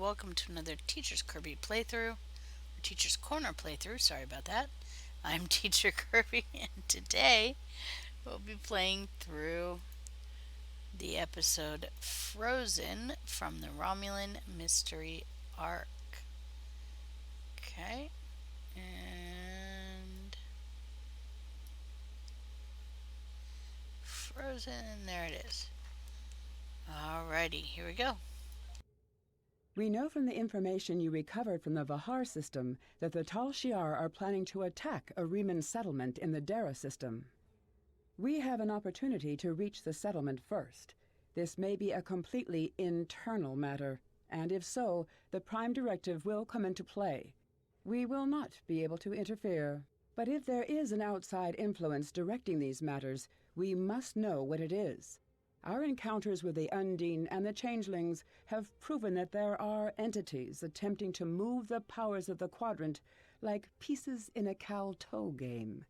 welcome to another Teacher's Kirby playthrough, or Teacher's Corner playthrough, sorry about that. I'm Teacher Kirby, and today we'll be playing through the episode Frozen from the Romulan Mystery Arc. Okay, and Frozen, there it is. Alrighty, here we go. We know from the information you recovered from the Vahar system that the Tal Shiar are planning to attack a Riemann settlement in the Dara system. We have an opportunity to reach the settlement first. This may be a completely internal matter, and if so, the Prime Directive will come into play. We will not be able to interfere. But if there is an outside influence directing these matters, we must know what it is. Our encounters with the Undine and the Changelings have proven that there are entities attempting to move the powers of the Quadrant like pieces in a cow-toe game.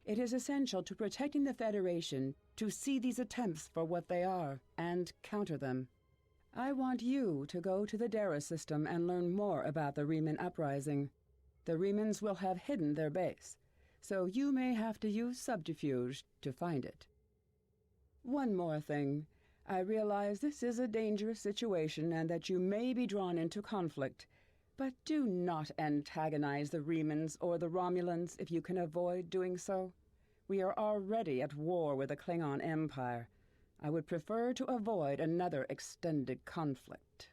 It is essential to protecting the Federation to see these attempts for what they are and counter them. I want you to go to the Dara system and learn more about the Riemann uprising. The Riemanns will have hidden their base, so you may have to use subterfuge to find it. One more thing. I realize this is a dangerous situation and that you may be drawn into conflict, but do not antagonize the Riemanns or the Romulans if you can avoid doing so. We are already at war with the Klingon Empire. I would prefer to avoid another extended conflict.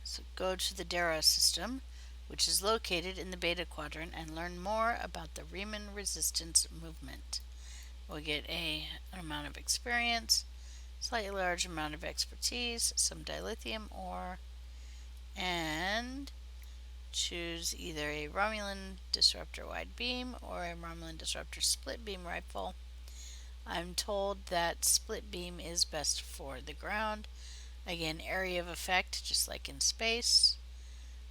So go to the Dara system, which is located in the Beta Quadrant, and learn more about the Riemann resistance movement. We'll get an amount of experience, slightly large amount of expertise, some dilithium ore, and choose either a Romulan disruptor wide beam or a Romulan disruptor split beam rifle. I'm told that split beam is best for the ground. Again, area of effect, just like in space.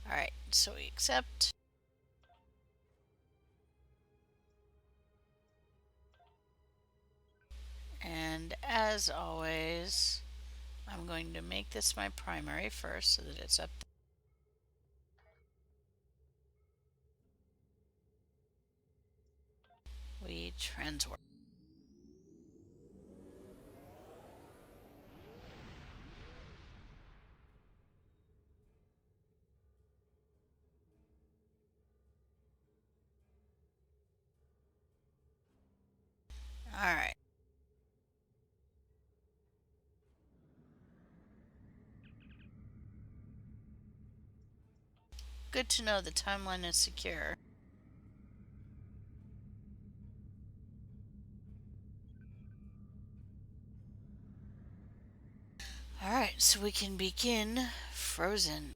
Alright, so we accept. And as always, I'm going to make this my primary first so that it's up. We transwork. Alright. Good to know the timeline is secure. Alright, so we can begin Frozen.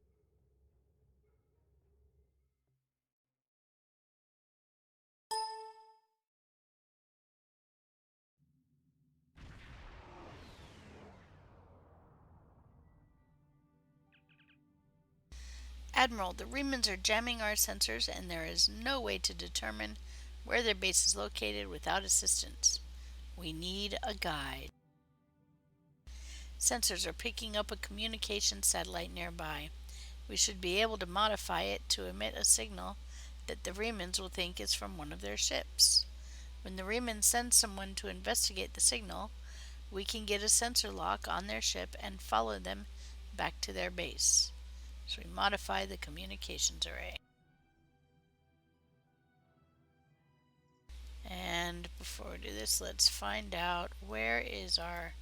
Admiral, the Riemanns are jamming our sensors and there is no way to determine where their base is located without assistance. We need a guide. Sensors are picking up a communication satellite nearby. We should be able to modify it to emit a signal that the Riemanns will think is from one of their ships. When the Riemanns send someone to investigate the signal, we can get a sensor lock on their ship and follow them back to their base. So we modify the communications array. And before we do this, let's find out where is our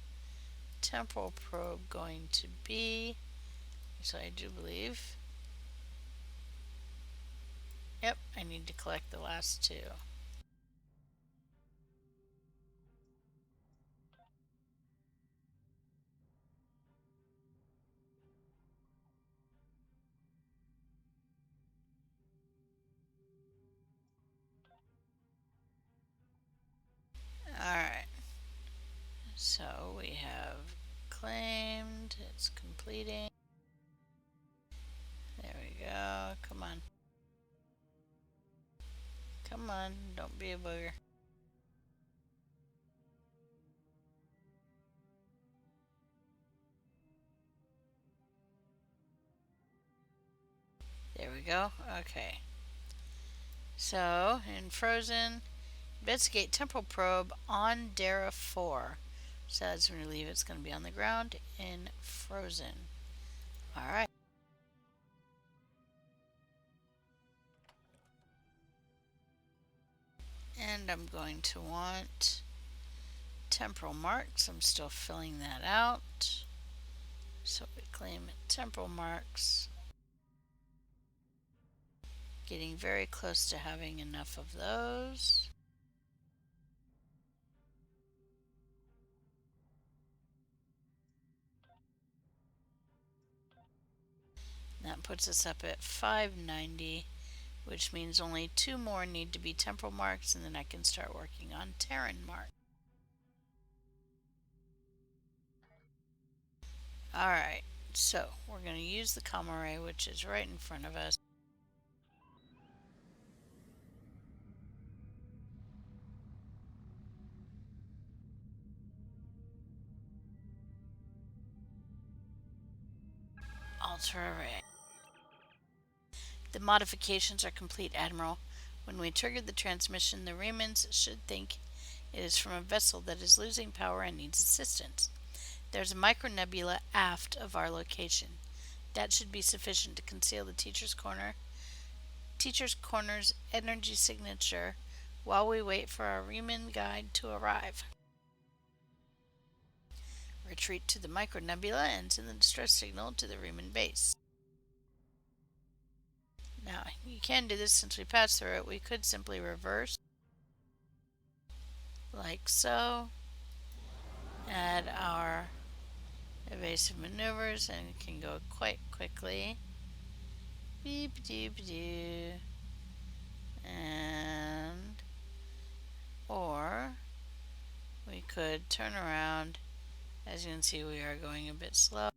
temporal probe going to be. So I do believe. Yep, I need to collect the last two. Alright. So we have claimed, it's completing. There we go, come on. Come on, don't be a booger. we go. Okay. So, in Frozen, investigate temporal probe on Dara 4. So as we leave, it's going to be on the ground in Frozen. Alright. And I'm going to want temporal marks. I'm still filling that out. So we claim temporal marks. Getting very close to having enough of those. That puts us up at 590, which means only 2 more need to be temporal marks, and then I can start working on Terran marks. Alright, so we're going to use the comma ray, which is right in front of us. Alter array. The modifications are complete, Admiral. When we trigger the transmission, the Remans should think it is from a vessel that is losing power and needs assistance. There's a micronebula aft of our location. That should be sufficient to conceal the Teacher's Corner's energy signature while we wait for our Reman guide to arrive. Retreat to the micronebula and send the distress signal to the Reman base. Now, you can do this since we passed through it. We could simply reverse, like so. Add our evasive maneuvers, and it can go quite quickly. Beep doop doo. And, or we could turn around. As you can see, we are going a bit slow.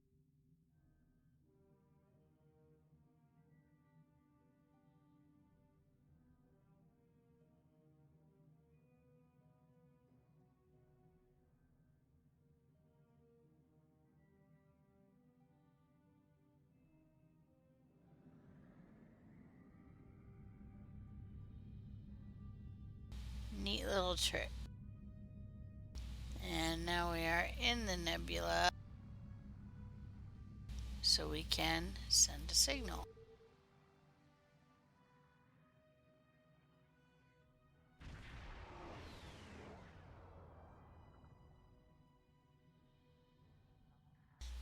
Neat little trick. And now we are in the nebula, so we can send a signal.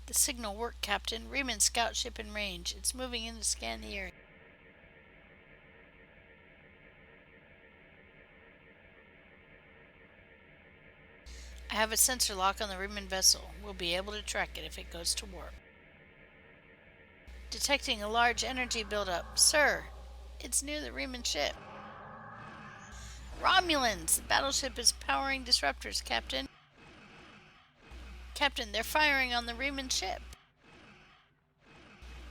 The signal worked, Captain. Reman scout ship in range. It's moving in to scan the area. I have a sensor lock on the Reman vessel. We'll be able to track it if it goes to warp. Detecting a large energy buildup. Sir, it's near the Reman ship. Romulans! The battleship is powering disruptors, Captain. Captain, they're firing on the Reman ship.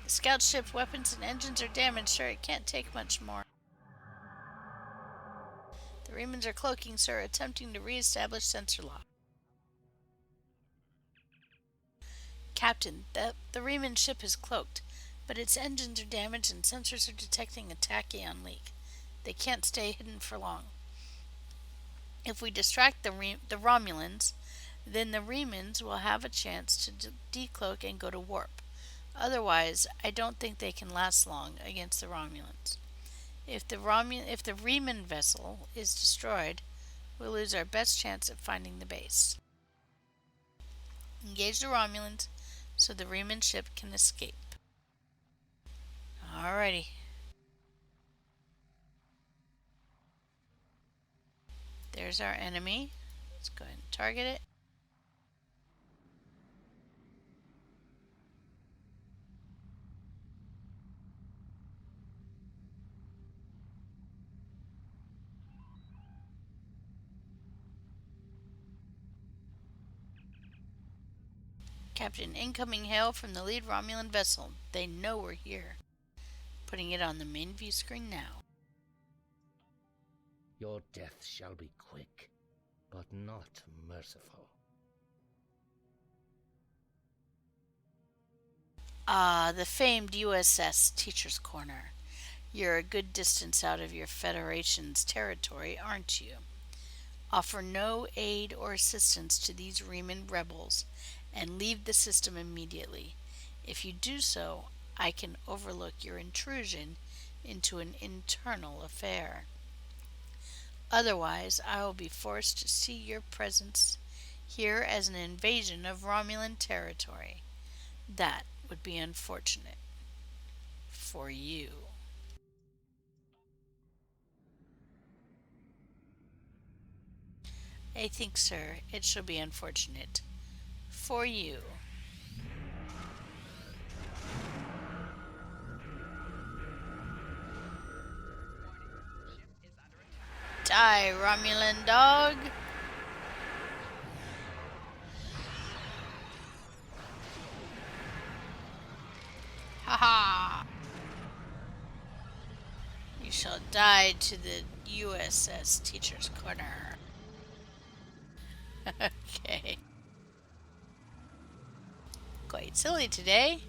The scout ship's weapons and engines are damaged, sir. It can't take much more. The Remans are cloaking, sir, attempting to re-establish sensor lock. Captain, the Reman ship is cloaked, but its engines are damaged and sensors are detecting a tachyon leak. They can't stay hidden for long. If we distract the Romulans, then the Remans will have a chance to decloak and go to warp. Otherwise, I don't think they can last long against the Romulans. If the Reman vessel is destroyed, we'll lose our best chance at finding the base. Engage the Romulans so the Reman ship can escape. Alrighty. There's our enemy. Let's go ahead and target it. Captain, incoming hail from the lead Romulan vessel. They know we're here. Putting it on the main view screen now. Your death shall be quick, but not merciful. Ah, the famed USS Teacher's Corner. You're a good distance out of your Federation's territory, aren't you? Offer no aid or assistance to these Riemann rebels and leave the system immediately. If you do so, I can overlook your intrusion into an internal affair. Otherwise, I will be forced to see your presence here as an invasion of Romulan territory. That would be unfortunate for you. I think, sir, it shall be unfortunate for you. Die, Romulan dog! Ha ha! You shall die to the USS Teacher's Corner. Okay. Quite silly today.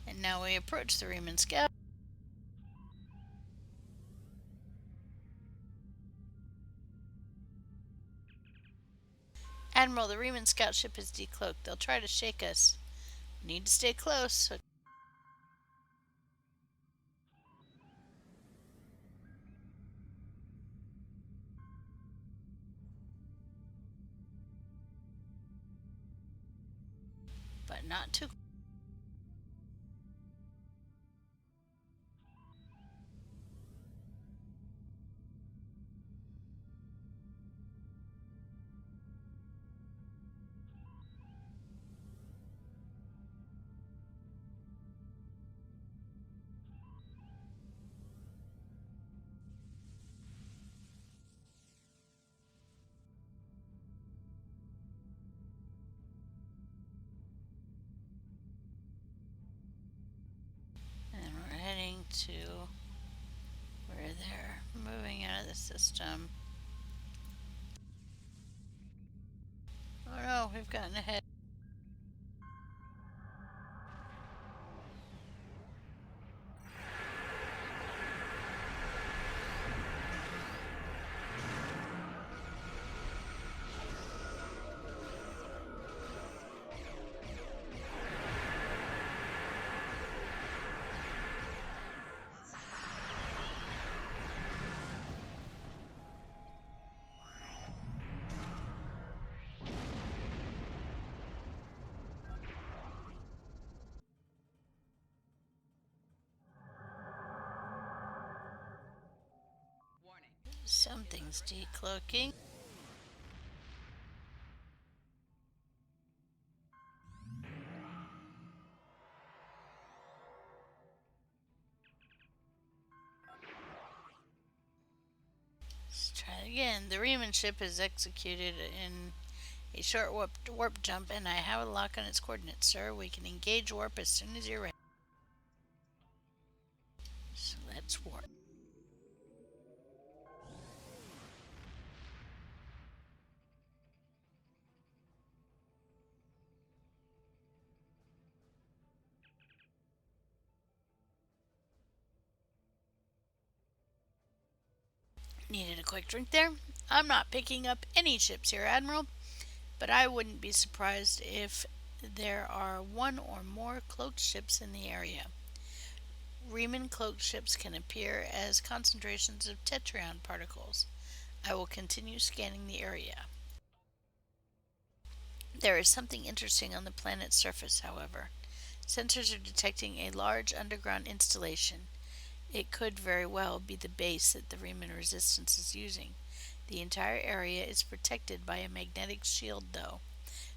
And now we approach the Riemann Scout. Admiral, the Riemann Scout ship is decloaked. They'll try to shake us. Need to stay close, but not too. And we're heading to where they're moving out of the system. Oh no, we've gotten ahead. Something's decloaking. Let's try it again. The Riemann ship is executed in a short warp jump, and I have a lock on its coordinates, sir. We can engage warp as soon as you're ready. So let's warp. Needed a quick drink there. I'm not picking up any ships here, Admiral, but I wouldn't be surprised if there are one or more cloaked ships in the area. Riemann cloaked ships can appear as concentrations of tetryon particles. I will continue scanning the area. There is something interesting on the planet's surface, however. Sensors are detecting a large underground installation. It could very well be the base that the Riemann resistance is using. The entire area is protected by a magnetic shield, though,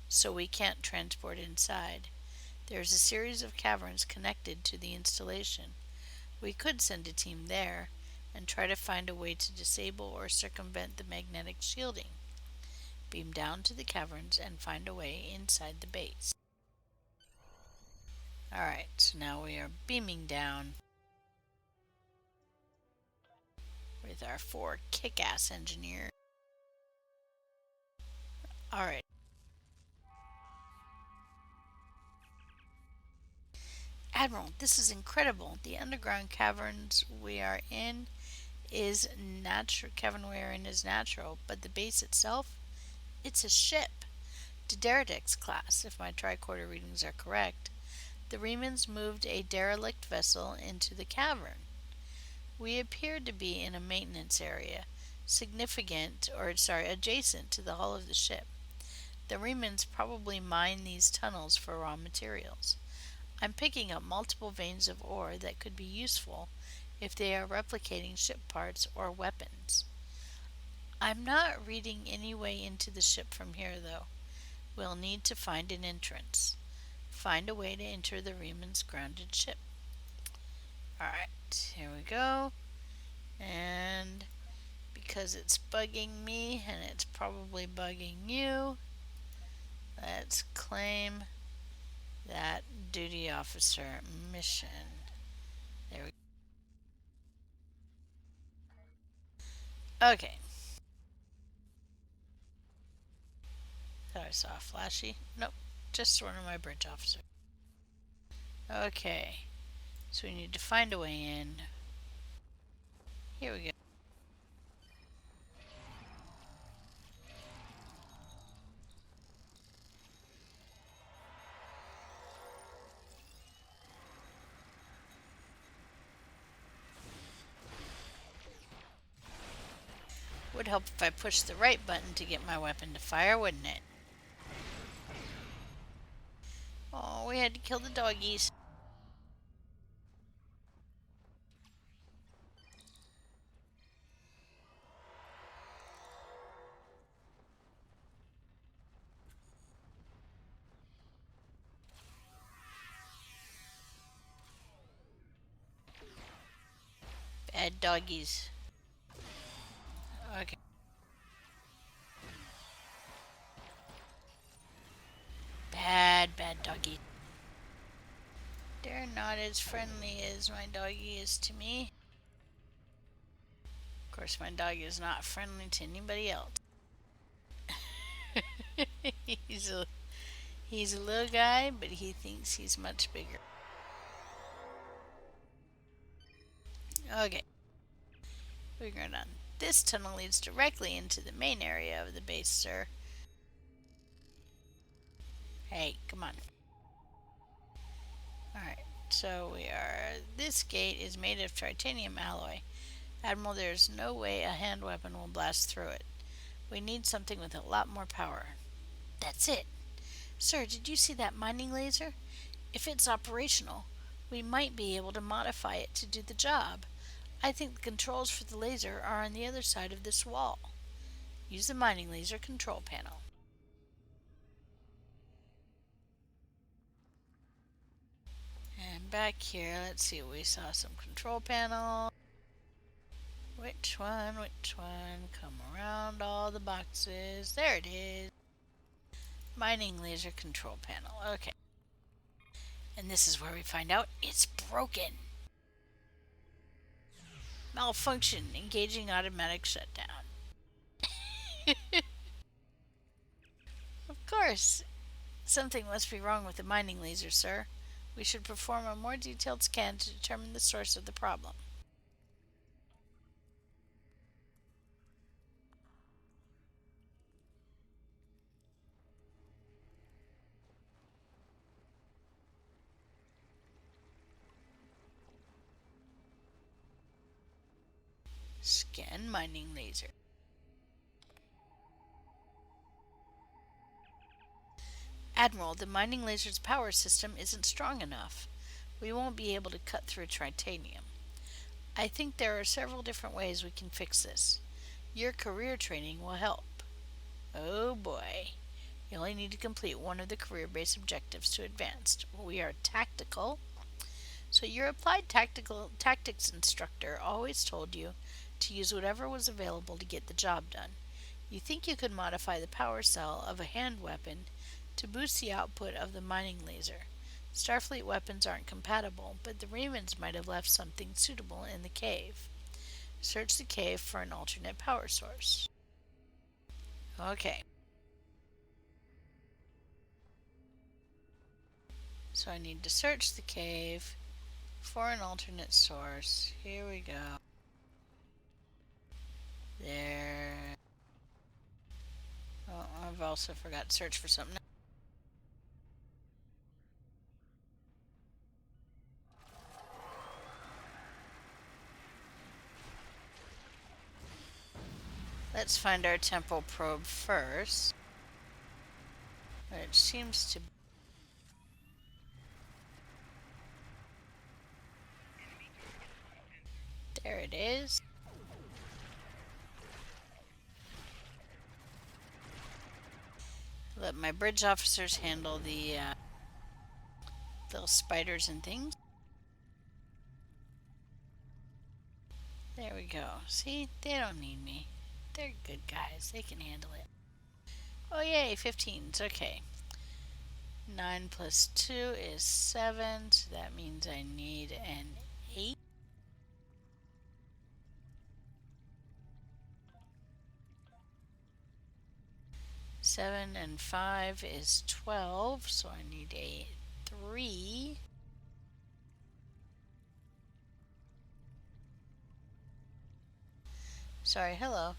so we can't transport inside. There is a series of caverns connected to the installation. We could send a team there and try to find a way to disable or circumvent the magnetic shielding. Beam down to the caverns and find a way inside the base. Alright, so now we are beaming down with our 4 kick-ass engineers. Alright. Admiral, this is incredible. The underground caverns we are in is natural, but the base itself, it's a ship. Derelict class, if my tricorder readings are correct. The Remans moved a derelict vessel into the cavern. We appeared to be in a maintenance area, adjacent to the hull of the ship. The Remans probably mine these tunnels for raw materials. I'm picking up multiple veins of ore that could be useful if they are replicating ship parts or weapons. I'm not reading any way into the ship from here, though. We'll need to find an entrance. Find a way to enter the Reman's grounded ship. Alright, here we go. And because it's bugging me and it's probably bugging you, let's claim that duty officer mission. There we go. Okay. Thought I saw a flashy. Nope. Just one of my bridge officers. Okay. So we need to find a way in. Here we go. Would help if I pushed the right button to get my weapon to fire, wouldn't it? Oh, we had to kill the doggies. Bad doggies. Okay. Bad doggies. They're not as friendly as my doggy is to me. Of course, my doggy is not friendly to anybody else. he's a he's a little guy, but he thinks he's much bigger. Okay, we're going on. This tunnel leads directly into the main area of the base, sir. Hey, come on. Alright, so we are. This gate is made of titanium alloy. Admiral, there's no way a hand weapon will blast through it. We need something with a lot more power. That's it. Sir, did you see that mining laser? If it's operational, we might be able to modify it to do the job. I think the controls for the laser are on the other side of this wall. Use the mining laser control panel. And back here, let's see, we saw some control panel. Which one? Come around all the boxes. There it is. Mining laser control panel. Okay. And this is where we find out it's broken. Malfunction. Engaging automatic shutdown. Of course. Something must be wrong with the mining laser, sir. We should perform a more detailed scan to determine the source of the problem. Scan mining laser. Admiral, the mining laser's power system isn't strong enough. We won't be able to cut through titanium. I think there are several different ways we can fix this. Your career training will help. Oh boy. You only need to complete one of the career-based objectives to advance. We are tactical. So your applied tactical tactics instructor always told you to use whatever was available to get the job done. You think you could modify the power cell of a hand weapon to boost the output of the mining laser. Starfleet weapons aren't compatible, but the Remans might have left something suitable in the cave. Search the cave for an alternate power source. Okay. So I need to search the cave for an alternate source. Here we go. There. Oh, I've also forgot to search for something. Let's find our temple probe first. Which seems to... There it is. Let my bridge officers handle the little spiders and things. There we go. See? They don't need me. They're good guys. They can handle it. Oh yay, 15s. Okay. 9 plus 2 is 7, so that means I need an 8. Seven and 5 is 12, so I need a 3. Sorry, hello.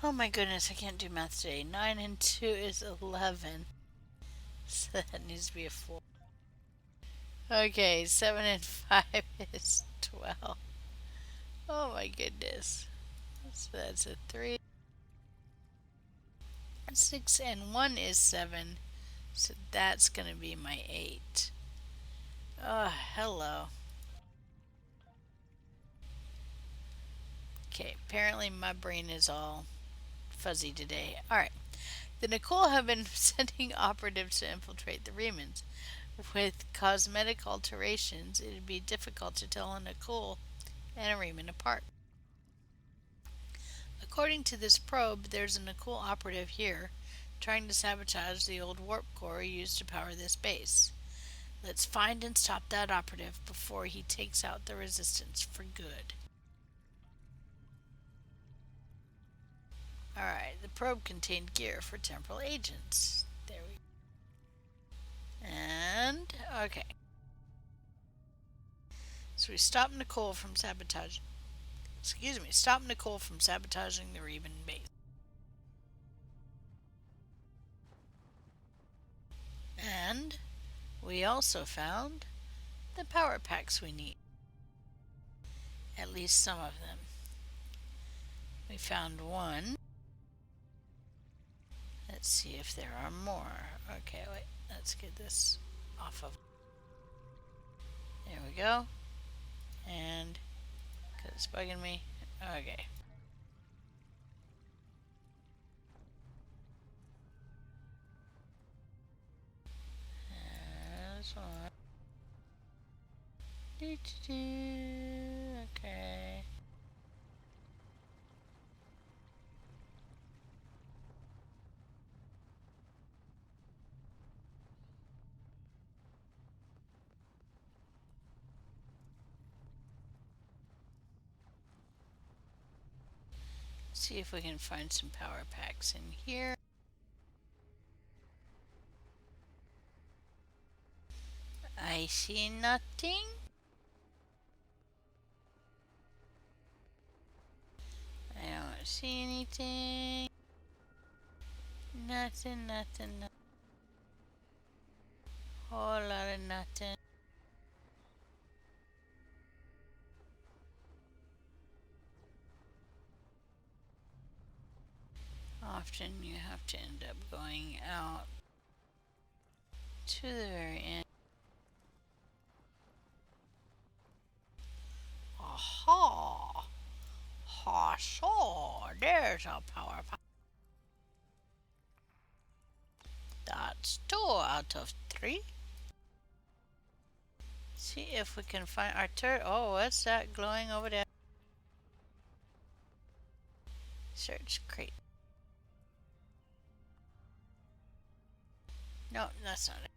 Oh my goodness, I can't do math today. 9 and 2 is 11. So that needs to be a 4. Okay, 7 and 5 is 12. Oh my goodness. So that's a 3. 6 and 1 is 7. So that's going to be my 8. Oh, hello. Okay, apparently my brain is all fuzzy today. Alright. The Nicole have been sending operatives to infiltrate the Remans. With cosmetic alterations, it would be difficult to tell a Nicole and a Reman apart. According to this probe, there's a Nicole operative here trying to sabotage the old warp core used to power this base. Let's find and stop that operative before he takes out the resistance for good. Alright, the probe contained gear for temporal agents. There we go. And, okay. So we stopped Nicole from sabotaging. Stop Nicole from sabotaging the Reman base. And we also found the power packs we need. At least some of them. We found one. Let's see if there are more. Okay, wait. Let's get this off of. There we go. And, because it's bugging me. Okay. There's one. Okay. See if we can find some power packs in here. I see nothing. I don't see anything. Nothing, nothing, nothing. Whole lot of nothing. Often you have to end up going out to the very end. Aha! Ha, so there's a power pack. That's 2 out of 3. See if we can find our turret. Oh, what's that glowing over there? Search crate. No, that's not it.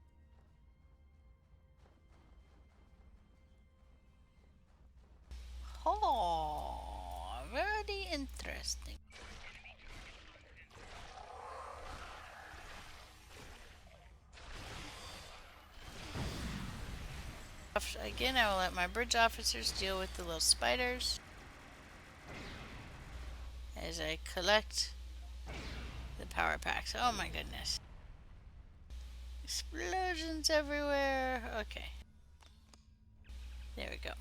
Oh, very interesting. Again, I will let my bridge officers deal with the little spiders as I collect the power packs. Oh my goodness. Explosions everywhere. Okay. There we go.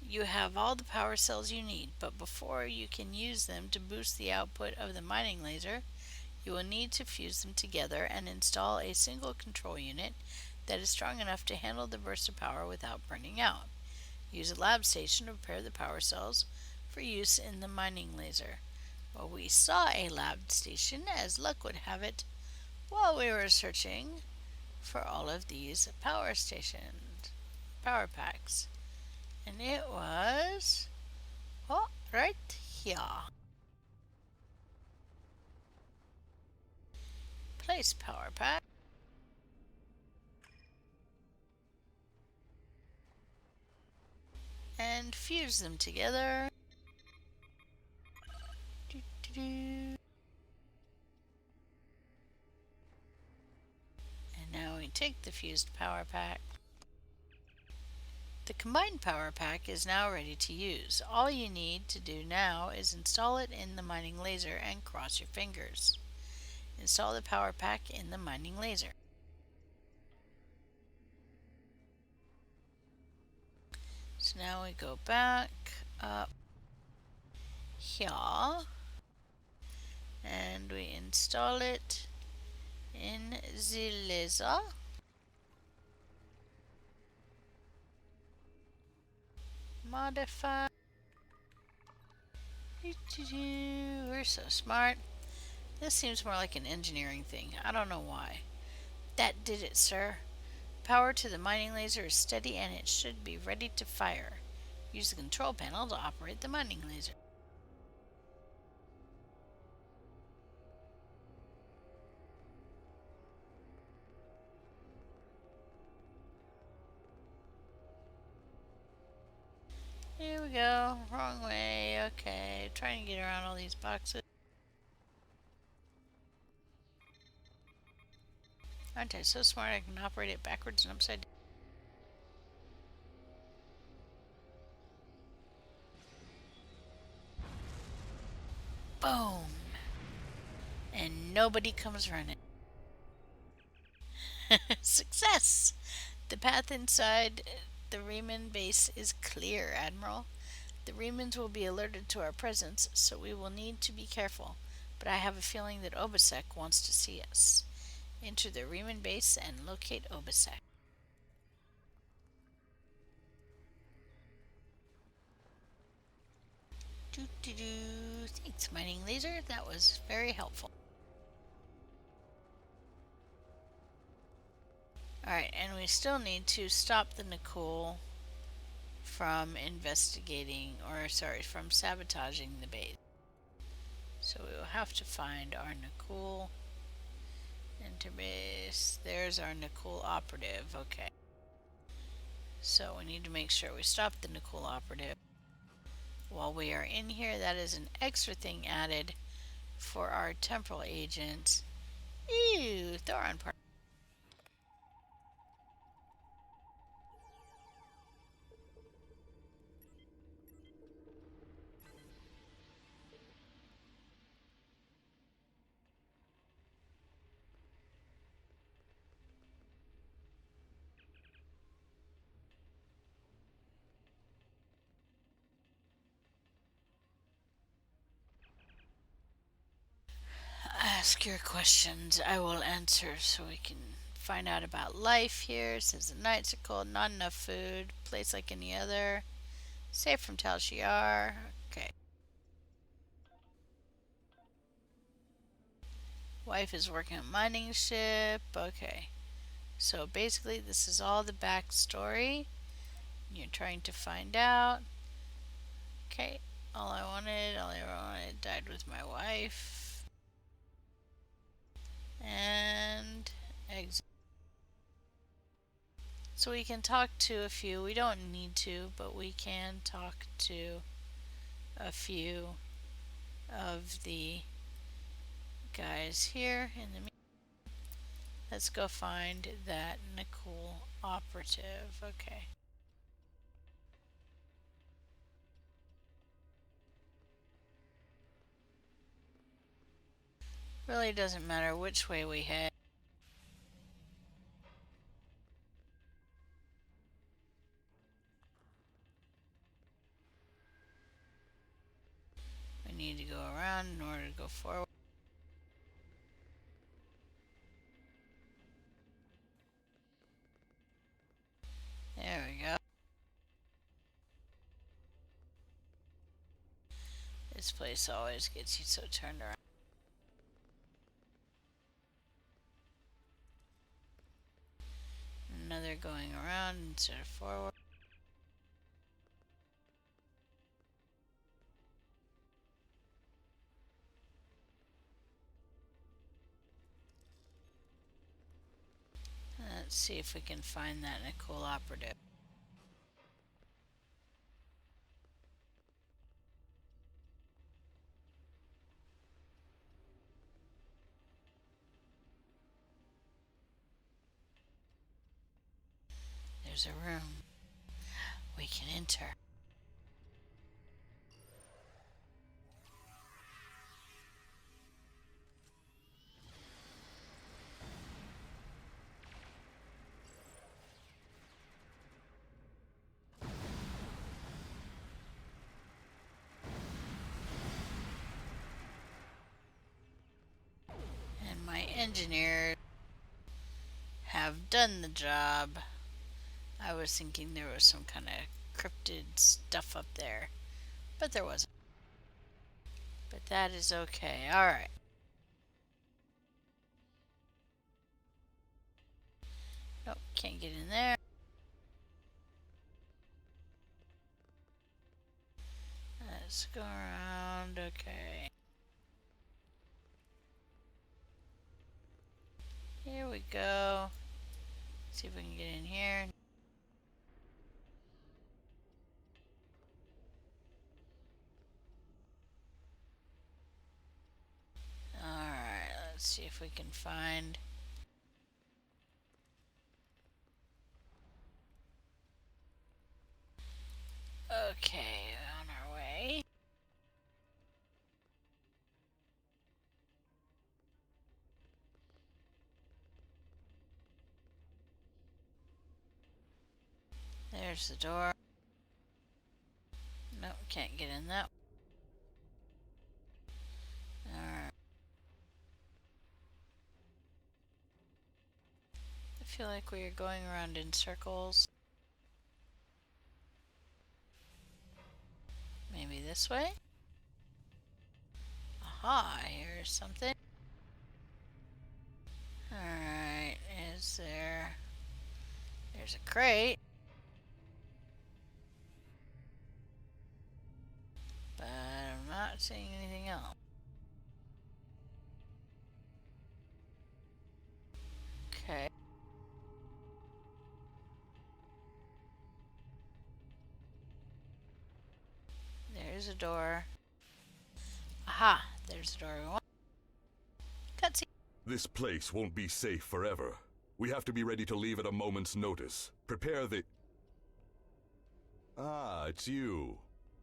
You have all the power cells you need, but before you can use them to boost the output of the mining laser, you will need to fuse them together and install a single control unit that is strong enough to handle the burst of power without burning out. Use a lab station to prepare the power cells for use in the mining laser. Well, we saw a lab station, as luck would have it, while we were searching for all of these power packs. And it was, oh, right here. Place power pack. And fuse them together. And now we take the fused power pack. The combined power pack is now ready to use. All you need to do now is install it in the mining laser and cross your fingers. Install the power pack in the mining laser. So now we go back up here and we install it in the laser. Modify. We're so smart. This seems more like an engineering thing. I don't know why. That did it, sir. Power to the mining laser is steady and it should be ready to fire. Use the control panel to operate the mining laser. Here we go. Wrong way. Okay. Trying to get around all these boxes. Aren't I so smart I can operate it backwards and upside down? Boom! And nobody comes running. Success! The path inside the Riemann base is clear, Admiral. The Riemanns will be alerted to our presence, so we will need to be careful. But I have a feeling that Obasek wants to see us. Enter the Riemann base and locate Obasek. Thanks, mining laser. That was very helpful. Alright, and we still need to stop the Nicole from from sabotaging the base. So we will have to find our Nicole. Enter base. There's our Nicole operative. Okay. So we need to make sure we stop the Nicole operative. While we are in here, that is an extra thing added for our temporal agent. Ew, Thoron part. Ask your questions. I will answer so we can find out about life here. It says the nights are cold, not enough food, place like any other. Safe from Tal Shiar. Okay. Wife is working on mining ship. Okay. So basically, this is all the backstory. You're trying to find out. Okay. All I ever wanted, died with my wife. And exit. So we can talk to a few. We don't need to, but we can talk to a few of the guys here in the. Let's go find that Nicole operative. Okay. Really doesn't matter which way we head. We need to go around in order to go forward. There we go. This place always gets you so turned around. Another going around instead of forward. Let's see if we can find that in a cool operative. There's a room we can enter. And my engineers have done the job. I was thinking there was some kind of cryptid stuff up there, but there wasn't. But that is okay. Alright. Nope, can't get in there. Let's go around. Okay. Here we go. See if we can get in here. Alright, let's see if we can find... Okay, on our way. There's the door. Nope, can't get in that. Alright. I feel like we are going around in circles. Maybe this way? Aha, here's something. Alright, is there... There's a crate. But I'm not seeing anything else. Okay. There's a door. Aha! There's a door we want. Cutscene. This place won't be safe forever. We have to be ready to leave at a moment's notice. Prepare the... Ah, it's you.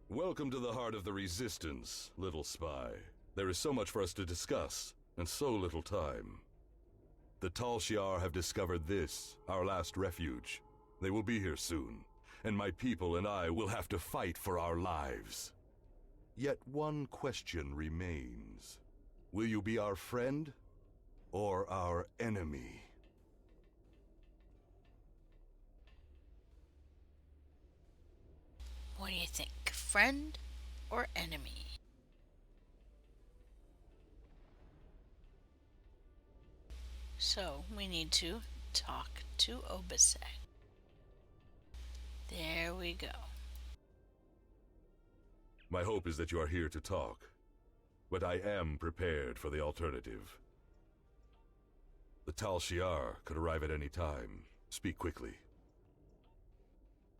Welcome to the heart of the Resistance, little spy. There is so much for us to discuss, and so little time. The Tal Shiar have discovered this, our last refuge. They will be here soon, and my people and I will have to fight for our lives. Yet one question remains. Will you be our friend, or our enemy? What do you think? Friend or enemy? So, we need to talk to Obisek. There we go. My hope is that you are here to talk, but I am prepared for the alternative. The Tal Shiar could arrive at any time. Speak quickly.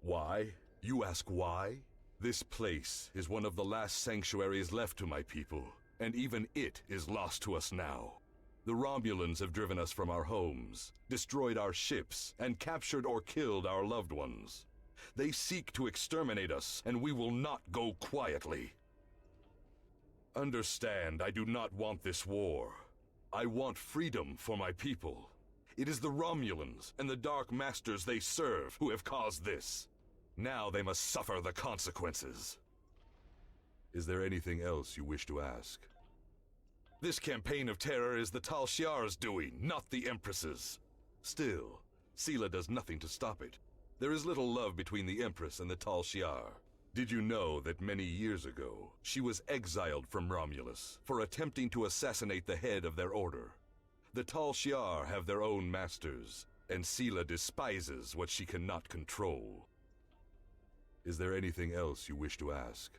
Why? You ask why? This place is one of the last sanctuaries left to my people, and even it is lost to us now. The Romulans have driven us from our homes, destroyed our ships, and captured or killed our loved ones. They seek to exterminate us, and we will not go quietly. Understand, I do not want this war. I want freedom for my people. It is the Romulans and the Dark Masters they serve who have caused this. Now they must suffer the consequences. Is there anything else you wish to ask? This campaign of terror is the Tal Shiar's doing, not the Empress's. Still, Sela does nothing to stop it. There is little love between the Empress and the Tal Shiar. Did you know that many years ago, she was exiled from Romulus for attempting to assassinate the head of their order? The Tal Shiar have their own masters, and Sela despises what she cannot control. Is there anything else you wish to ask?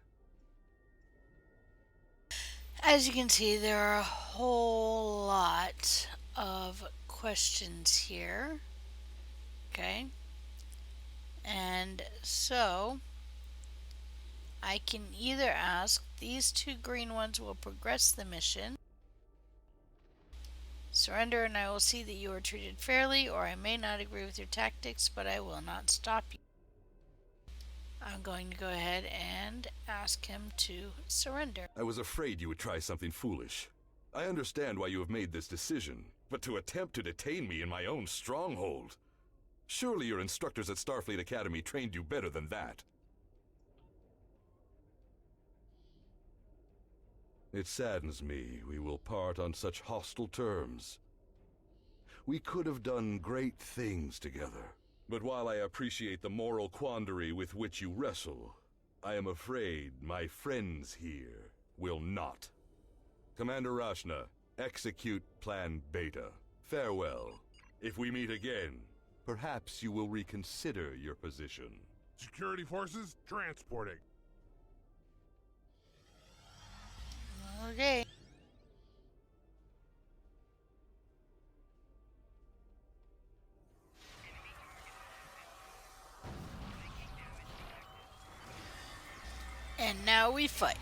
As you can see, there are a whole lot of questions here. Okay. And so, I can either ask, these two green ones will progress the mission. Surrender and I will see that you are treated fairly, or I may not agree with your tactics, but I will not stop you. I'm going to go ahead and ask him to surrender. I was afraid you would try something foolish. I understand why you have made this decision, but to attempt to detain me in my own stronghold. Surely your instructors at Starfleet Academy trained you better than that. It saddens me we will part on such hostile terms. We could have done great things together. But while I appreciate the moral quandary with which you wrestle, I am afraid my friends here will not. Commander Rashna, execute Plan Beta. Farewell. If we meet again, perhaps you will reconsider your position. Security forces transporting. Okay. And now we fight.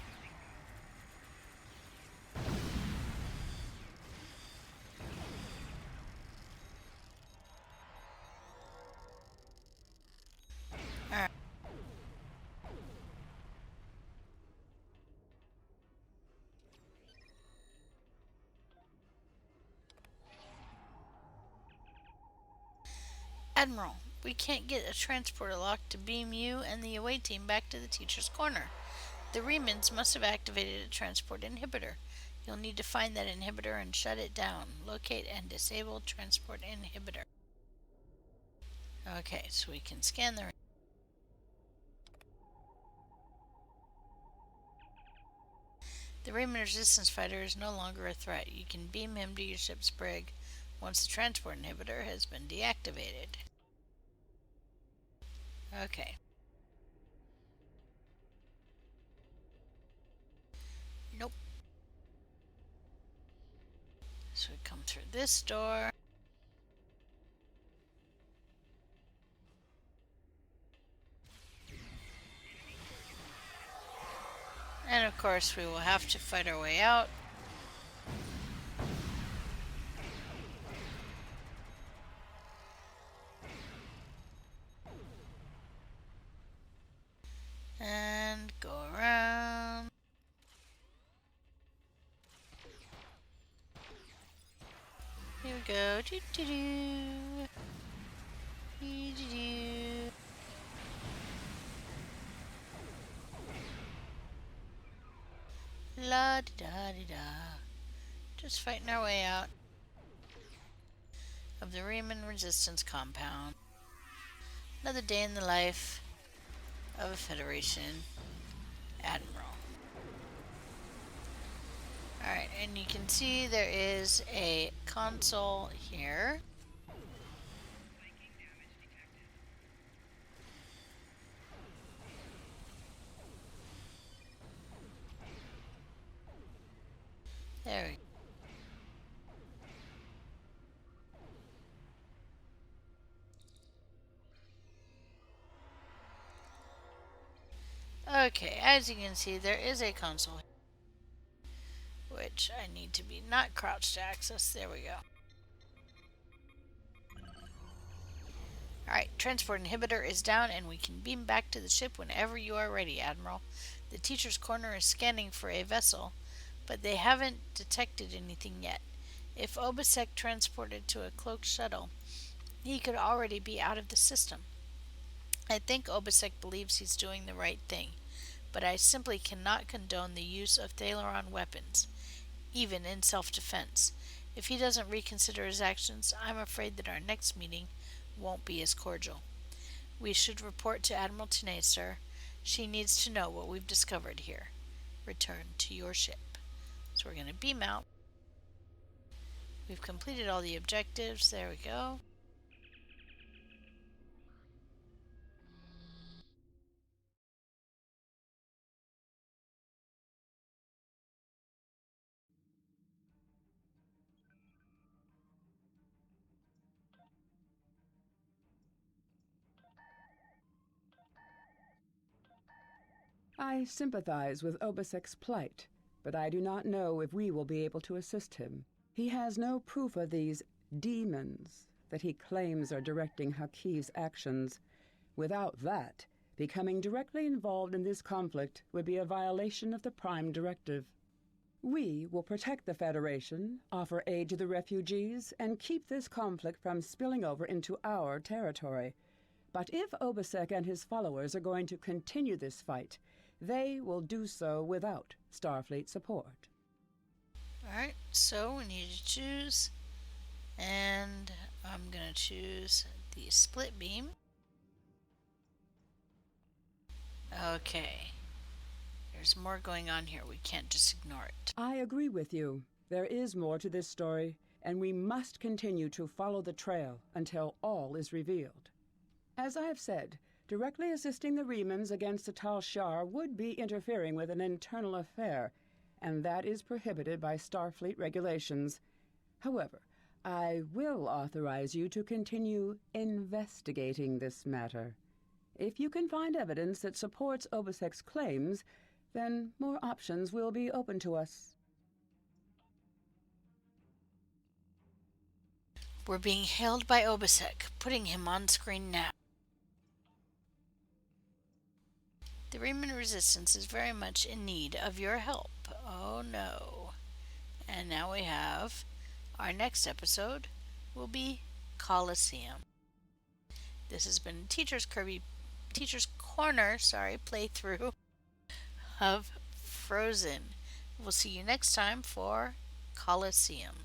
Alright. Admiral, we can't get a transporter lock to beam you and the away team back to the teacher's corner. The Remans must have activated a transport inhibitor. You'll need to find that inhibitor and shut it down. Locate and disable transport inhibitor. Okay, so we can scan the... The Raymond Resistance Fighter is no longer a threat. You can beam him to your ship's brig once the transport inhibitor has been deactivated. Okay. Nope. So we come through this door. And of course we will have to fight our way out. And go around. Here we go. Doo -doo -doo. Doo -doo -doo. La -di da -di da. Just fighting our way out of the Riemann Resistance Compound. Another day in the life of a Federation Admiral. Alright, and you can see there is a console here. There we go. Okay, as you can see, there is a console, which I need to be not crouched to access. There we go. Alright, transport inhibitor is down and we can beam back to the ship whenever you are ready, Admiral. The teacher's corner is scanning for a vessel, but they haven't detected anything yet. If Obasek transported to a cloaked shuttle, he could already be out of the system. I think Obasek believes he's doing the right thing, but I simply cannot condone the use of Thaleron weapons, even in self-defense. If he doesn't reconsider his actions, I'm afraid that our next meeting won't be as cordial. We should report to Admiral Tenay, sir. She needs to know what we've discovered here. Return to your ship. So we're going to beam out. We've completed all the objectives. There we go. I sympathize with Obasek's plight, but I do not know if we will be able to assist him. He has no proof of these demons that he claims are directing Hakiv's actions. Without that, becoming directly involved in this conflict would be a violation of the Prime Directive. We will protect the Federation, offer aid to the refugees, and keep this conflict from spilling over into our territory. But if Obasek and his followers are going to continue this fight, they will do so without Starfleet support. Alright, so we need to choose, and I'm going to choose the split beam. Okay, there's more going on here. We can't just ignore it. I agree with you. There is more to this story, and we must continue to follow the trail until all is revealed. As I have said, directly assisting the Remans against the Tal Shiar would be interfering with an internal affair, and that is prohibited by Starfleet regulations. However, I will authorize you to continue investigating this matter. If you can find evidence that supports Obasek's claims, then more options will be open to us. We're being hailed by Obasek, putting him on screen now. The Riemann Resistance is very much in need of your help. Oh no. And now we have our next episode will be Coliseum. This has been Teacher's Corner, playthrough of Frozen. We'll see you next time for Coliseum.